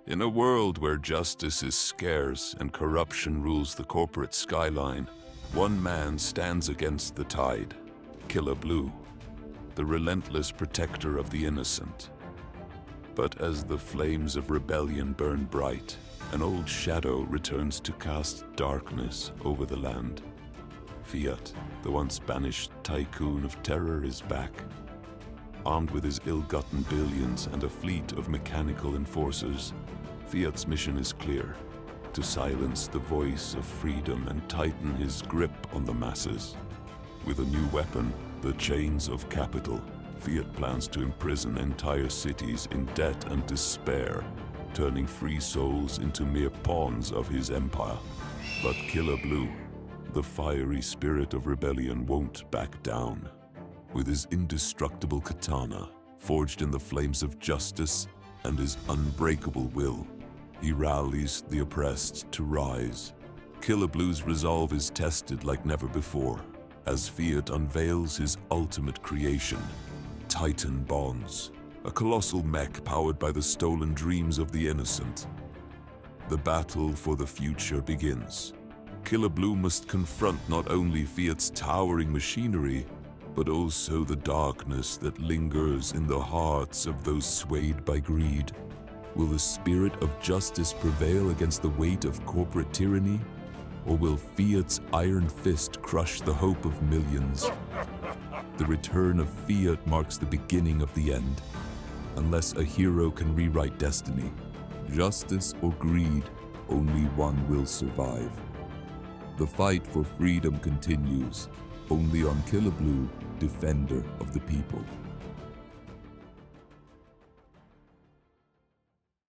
In a world where justice is scarce and corruption rules the corporate skyline, one man stands against the tide, Killablu, the relentless protector of the innocent. But as the flames of rebellion burn bright, an old shadow returns to cast darkness over the land. Fiat, the once banished tycoon of terror, is back. Armed with his ill-gotten billions and a fleet of mechanical enforcers, Fiat's mission is clear: to silence the voice of freedom and tighten his grip on the masses. With a new weapon, the chains of capital, Fiat plans to imprison entire cities in debt and despair, turning free souls into mere pawns of his empire. But Killablu, the fiery spirit of rebellion, won't back down. With his indestructible katana, forged in the flames of justice, and his unbreakable will, he rallies the oppressed to rise. Killablu's resolve is tested like never before, as Fiat unveils his ultimate creation, Titan Bonds, a colossal mech powered by the stolen dreams of the innocent. The battle for the future begins. Killablu must confront not only Fiat's towering machinery, but also the darkness that lingers in the hearts of those swayed by greed. Will the spirit of justice prevail against the weight of corporate tyranny? Or will Fiat's iron fist crush the hope of millions? The return of Fiat marks the beginning of the end. Unless a hero can rewrite destiny, justice or greed, only one will survive. The fight for freedom continues, only on Killablu, defender of the people.